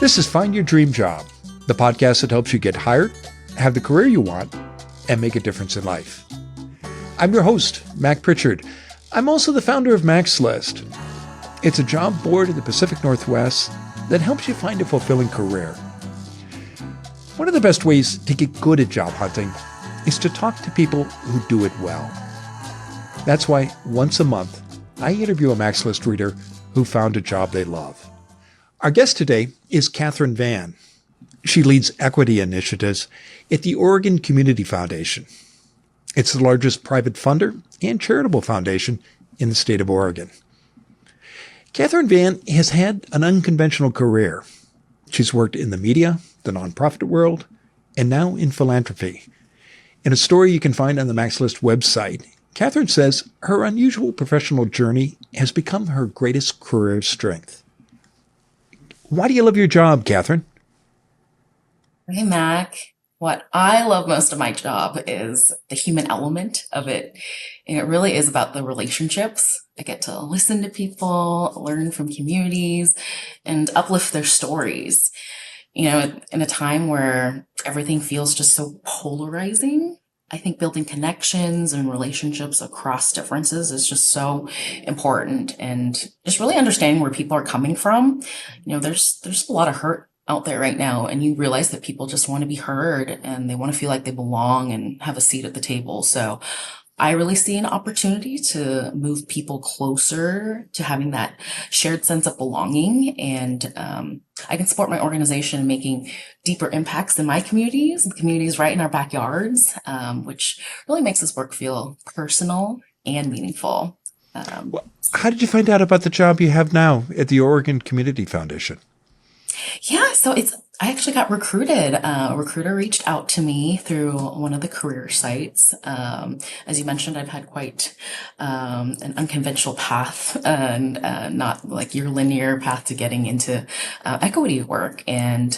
This is Find Your Dream Job, the podcast that helps you get hired, have the career you want, and make a difference in life. I'm your host, Mac Pritchard. I'm also the founder of Mac's List. It's a job board in the Pacific Northwest that helps you find a fulfilling career. One of the best ways to get good at job hunting is to talk to people who do it well. That's why once a month, I interview a Mac's List reader who found a job they love. Our guest today is Catherine Van. She leads equity initiatives at the Oregon Community Foundation. It's the largest private funder and charitable foundation in the state of Oregon. Catherine Van has had an unconventional career. She's worked in the media, the nonprofit world, and now in philanthropy. In a story you can find on the Mac's List website, Catherine says her unusual professional journey has become her greatest career strength. Why do you love your job, Catherine? Hey, Mac. What I love most of my job is the human element of it. And it really is about the relationships. I get to listen to people, learn from communities, and uplift their stories. You know, in a time where everything feels just so polarizing, I think building connections and relationships across differences is just so important, and just really understanding where people are coming from. You know, there's a lot of hurt out there right now, and you realize that people just want to be heard and they want to feel like they belong and have a seat at the table. So I really see an opportunity to move people closer to having that shared sense of belonging. And I can support my organization in making deeper impacts in my communities and communities right in our backyards, which really makes this work feel personal and meaningful. How did you find out about the job you have now at the Oregon Community Foundation? Yeah, so I actually got recruited. A recruiter reached out to me through one of the career sites. As you mentioned, I've had quite an unconventional path and not like your linear path to getting into equity work. And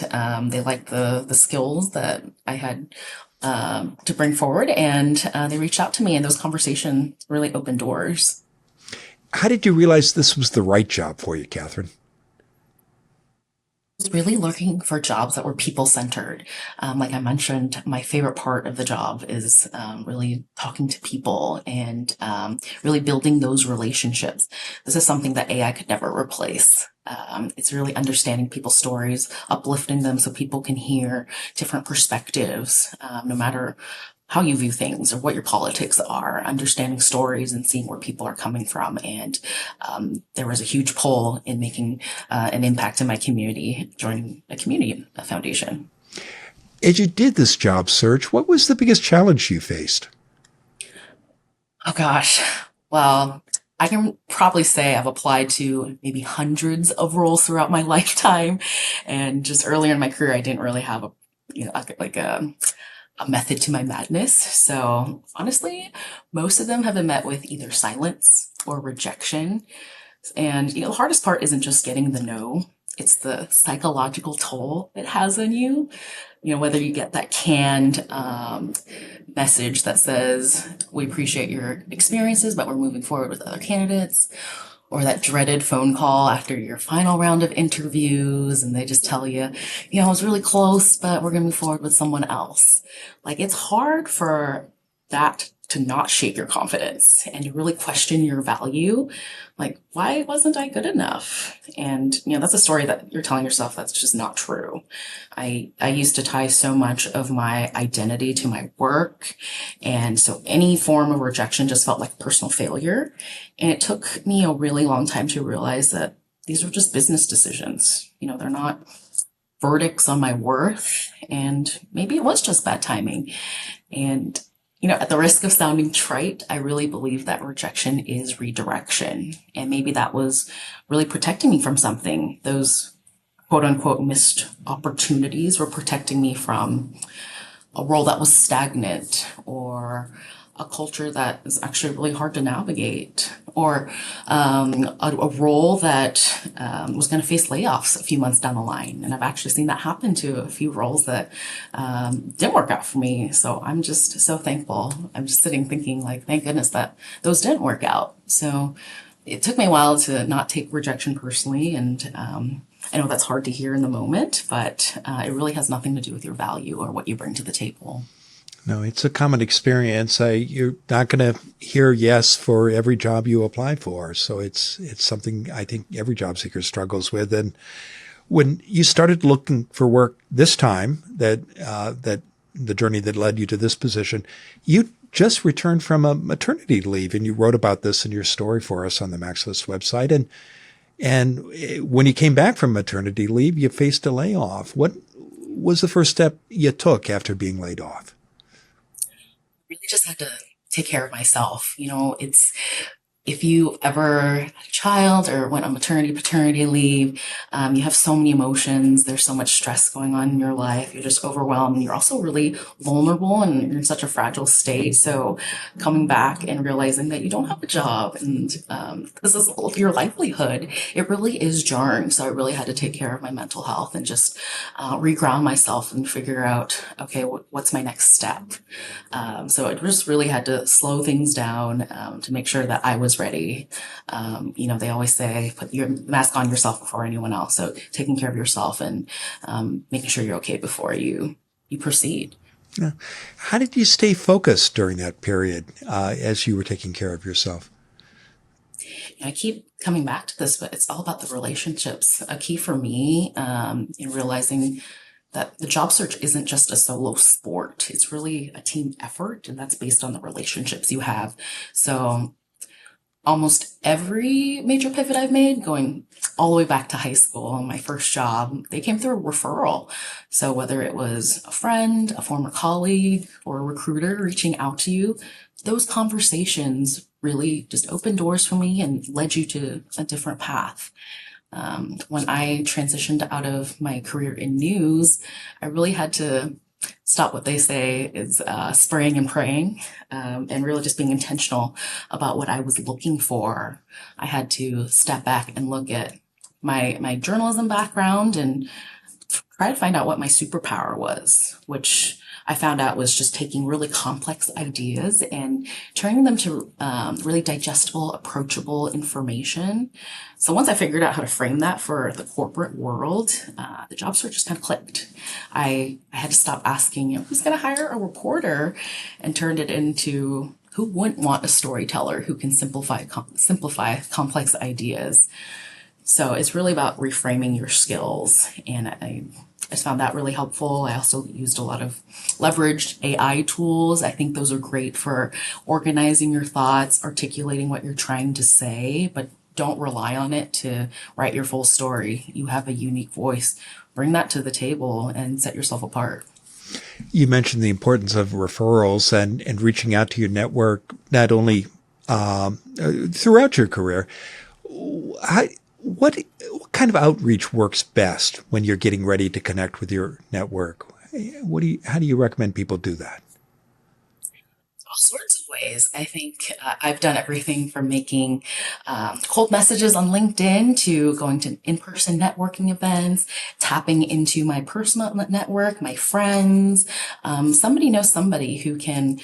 they liked the skills that I had to bring forward. And they reached out to me, and those conversations really opened doors. How did you realize this was the right job for you, Catherine? Was really looking for jobs that were people-centered. Like I mentioned, my favorite part of the job is really talking to people and really building those relationships. This is something that AI could never replace. It's really understanding people's stories, uplifting them so people can hear different perspectives, no matter how you view things or what your politics are, understanding stories and seeing where people are coming from. And there was a huge pull in making an impact in my community, joining a community foundation. As you did this job search, what was the biggest challenge you faced? Oh, gosh. Well, I can probably say I've applied to maybe hundreds of roles throughout my lifetime. And just earlier in my career, I didn't really have a method to my madness. So honestly, most of them have been met with either silence or rejection. And, the hardest part isn't just getting the no, it's the psychological toll it has on you. Whether you get that canned message that says, we appreciate your experiences, but we're moving forward with other candidates, or that dreaded phone call after your final round of interviews and they just tell you, it was really close, but we're going to move forward with someone else. Like, it's hard for that to not shake your confidence and to really question your value. Like, why wasn't I good enough? And, that's a story that you're telling yourself that's just not true. I used to tie so much of my identity to my work. And so any form of rejection just felt like personal failure. And it took me a really long time to realize that these were just business decisions. They're not verdicts on my worth. And maybe it was just bad timing. And at the risk of sounding trite, I really believe that rejection is redirection. And maybe that was really protecting me from something. Those quote unquote missed opportunities were protecting me from a role that was stagnant, or a culture that is actually really hard to navigate, or a role that was going to face layoffs a few months down the line. And I've actually seen that happen to a few roles that didn't work out for me. So I'm just so thankful. I'm just sitting thinking, like, thank goodness that those didn't work out. So it took me a while to not take rejection personally, and I know that's hard to hear in the moment, but it really has nothing to do with your value or what you bring to the table. No, it's a common experience. You're not going to hear yes for every job you apply for. So it's something I think every job seeker struggles with. And when you started looking for work this time, that the journey that led you to this position, you just returned from a maternity leave, and you wrote about this in your story for us on the Maxlist website. And when you came back from maternity leave, you faced a layoff. What was the first step you took after being laid off? Really just had to take care of myself. If you ever had a child or went on maternity, paternity leave, you have so many emotions. There's so much stress going on in your life. You're just overwhelmed. You're also really vulnerable and you're in such a fragile state. So coming back and realizing that you don't have a job and this is your livelihood, it really is jarring. So I really had to take care of my mental health and just reground myself and figure out, okay, what's my next step? So I just really had to slow things down to make sure that I was ready. They always say, put your mask on yourself before anyone else. So taking care of yourself and making sure you're okay before you proceed. Yeah. How did you stay focused during that period as you were taking care of yourself? I keep coming back to this, but it's all about the relationships. A key for me in realizing that the job search isn't just a solo sport. It's really a team effort, and that's based on the relationships you have. So almost every major pivot I've made, going all the way back to high school, my first job, they came through a referral. So whether it was a friend, a former colleague, or a recruiter reaching out to you, those conversations really just opened doors for me and led you to a different path. When I transitioned out of my career in news, I really had to stop what they say is spraying and praying, and really just being intentional about what I was looking for. I had to step back and look at my journalism background and try to find out what my superpower was, which I found out was just taking really complex ideas and turning them to really digestible, approachable information. So once I figured out how to frame that for the corporate world, the job search just kind of clicked. I had to stop asking, who's going to hire a reporter, and turned it into who wouldn't want a storyteller who can simplify complex ideas. So it's really about reframing your skills, and I just found that really helpful. I also used a lot of leveraged AI tools. I think those are great for organizing your thoughts, articulating what you're trying to say, but don't rely on it to write your full story. You have a unique voice. Bring that to the table and set yourself apart. You mentioned the importance of referrals and reaching out to your network, not only throughout your career. What kind of outreach works best when you're getting ready to connect with your network? How do you recommend people do that? All sorts of ways. I think I've done everything from making cold messages on LinkedIn to going to in-person networking events, tapping into my personal network, my friends. Somebody knows somebody who can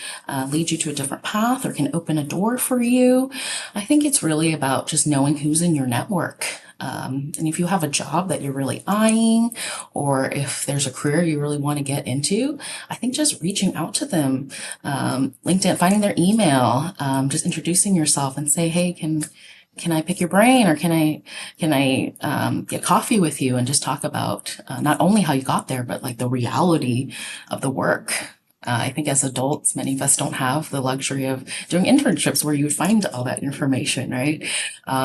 lead you to a different path or can open a door for you. I think it's really about just knowing who's in your network. And if you have a job that you're really eyeing, or if there's a career you really want to get into, I think just reaching out to them, LinkedIn, finding their email, just introducing yourself and say, hey, can I pick your brain, or can I get coffee with you and just talk about not only how you got there, but like the reality of the work. I think as adults, many of us don't have the luxury of doing internships where you would find all that information, right?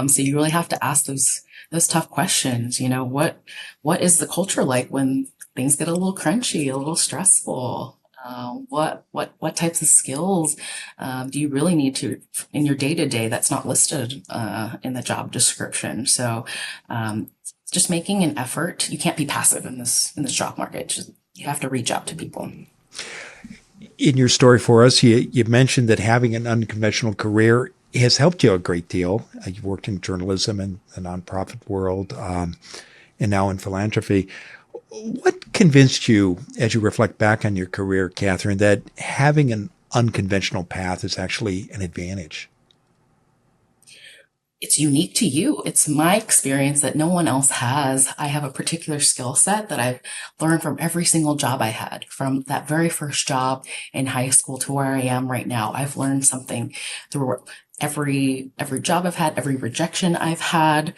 So you really have to ask those tough questions. What is the culture like when things get a little crunchy, a little stressful? What types of skills do you really need to in your day-to-day that's not listed in the job description? So just making an effort. You can't be passive in this job market. You have to reach out to people. In your story for us, you mentioned that having an unconventional career has helped you a great deal. You've worked in journalism and the nonprofit world, and now in philanthropy. What convinced you, as you reflect back on your career, Catherine, that having an unconventional path is actually an advantage? it's unique to you. It's my experience that no one else has. I have a particular skill set that I've learned from every single job I had, from that very first job in high school to where I am right now. I've learned something through every job I've had, every rejection I've had.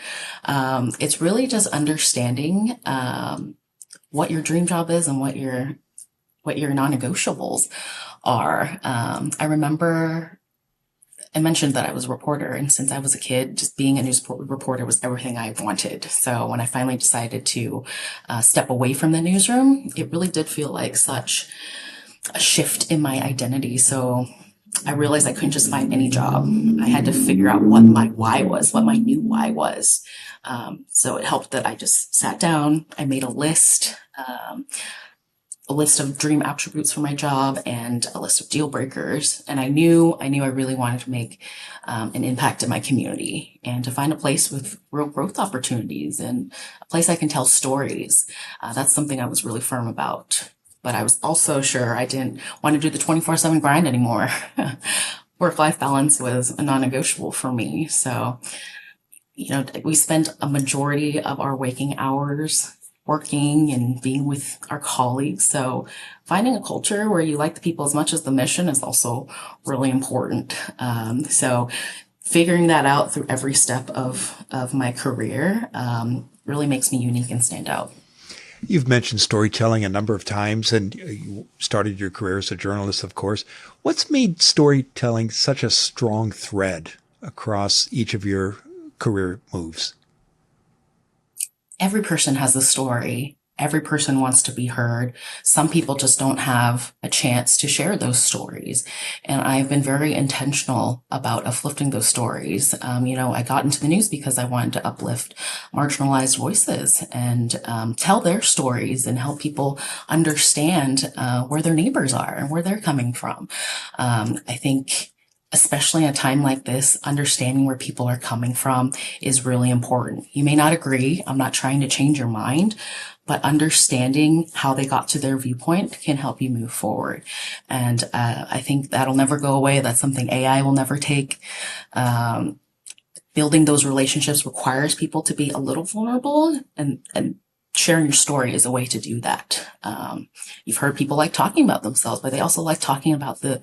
It's really just understanding what your dream job is and what your non-negotiables are. I remember I mentioned that I was a reporter, and since I was a kid, just being a news reporter was everything I wanted. So when I finally decided to step away from the newsroom, it really did feel like such a shift in my identity. So I realized I couldn't just find any job. I had to figure out what my why was, what my new why was. So it helped that I just sat down, I made a list of dream attributes for my job and a list of deal breakers. And I knew I really wanted to make an impact in my community and to find a place with real growth opportunities and a place I can tell stories. That's something I was really firm about. But I was also sure I didn't want to do the 24/7 grind anymore. Work-life balance was a non-negotiable for me. So, we spend a majority of our waking hours working and being with our colleagues. So finding a culture where you like the people as much as the mission is also really important. So figuring that out through every step of my career really makes me unique and stand out. You've mentioned storytelling a number of times, and you started your career as a journalist, of course. What's made storytelling such a strong thread across each of your career moves? Every person has a story. Every person wants to be heard. Some people just don't have a chance to share those stories. And I've been very intentional about uplifting those stories. I got into the news because I wanted to uplift marginalized voices and tell their stories and help people understand where their neighbors are and where they're coming from. I think especially in a time like this, understanding where people are coming from is really important. You may not agree. I'm not trying to change your mind, but understanding how they got to their viewpoint can help you move forward. And I think that'll never go away. That's something AI will never take. Building those relationships requires people to be a little vulnerable, and sharing your story is a way to do that. You've heard people like talking about themselves, but they also like talking about the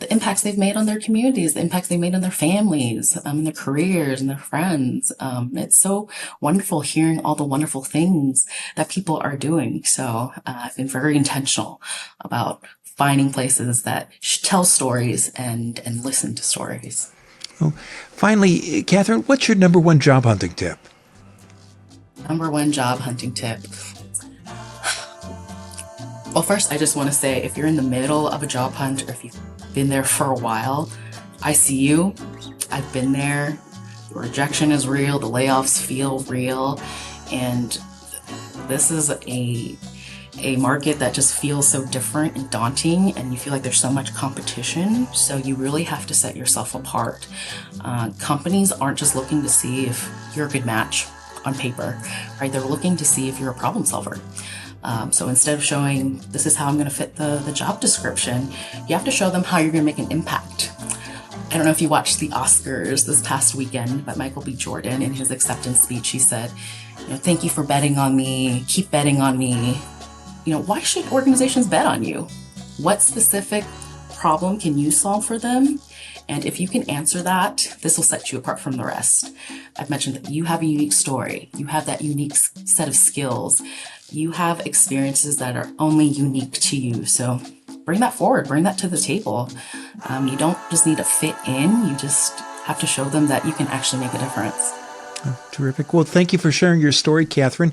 impacts they've made on their communities, the impacts they've made on their families, and their careers and their friends. It's so wonderful hearing all the wonderful things that people are doing. So I've been very intentional about finding places that tell stories and listen to stories. Well, finally, Catherine, what's your number one job hunting tip? Number one job hunting tip. Well, first, I just want to say, if you're in the middle of a job hunt or if you've been there for a while, I see you. I've been there. The rejection is real. The layoffs feel real. And this is a market that just feels so different and daunting, and you feel like there's so much competition. So you really have to set yourself apart. Companies aren't just looking to see if you're a good match on paper, right? They're looking to see if you're a problem solver. So instead of showing this is how I'm going to fit the job description, you have to show them how you're going to make an impact. I don't know if you watched the Oscars this past weekend, but Michael B. Jordan, in his acceptance speech, he said, thank you for betting on me. Keep betting on me. Why should organizations bet on you? What specific problem can you solve for them? And if you can answer that, this will set you apart from the rest. I've mentioned that you have a unique story. You have that unique set of skills. You have experiences that are only unique to you. So bring that forward, bring that to the table. You don't just need to fit in. You just have to show them that you can actually make a difference. Oh, terrific. Well, thank you for sharing your story, Catherine.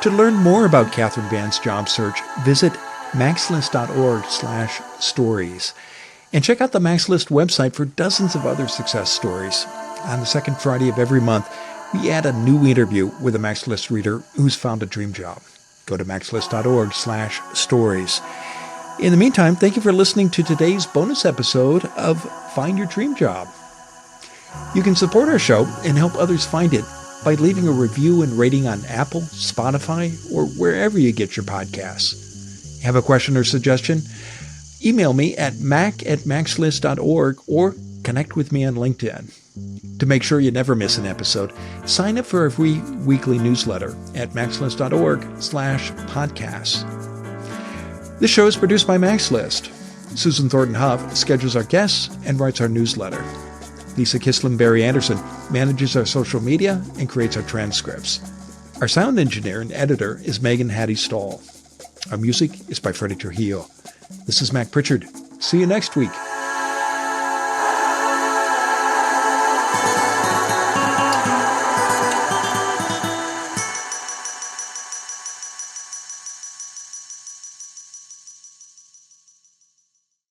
To learn more about Catherine Van's job search, visit maxlist.org/stories. And check out the Max List website for dozens of other success stories. On the second Friday of every month, we add a new interview with a Max List reader who's found a dream job. Go to maxlist.org/stories. In the meantime, thank you for listening to today's bonus episode of Find Your Dream Job. You can support our show and help others find it by leaving a review and rating on Apple, Spotify, or wherever you get your podcasts. Have a question or suggestion? Email me at mac@maxlist.org or connect with me on LinkedIn. To make sure you never miss an episode, sign up for our free weekly newsletter at maxlist.org/podcasts. This show is produced by MaxList. Susan Thornton Huff schedules our guests and writes our newsletter. Lisa Kislin-Barry Anderson manages our social media and creates our transcripts. Our sound engineer and editor is Megan Hattie Stahl. Our music is by Freddie Trujillo. This is Mac Pritchard. See you next week.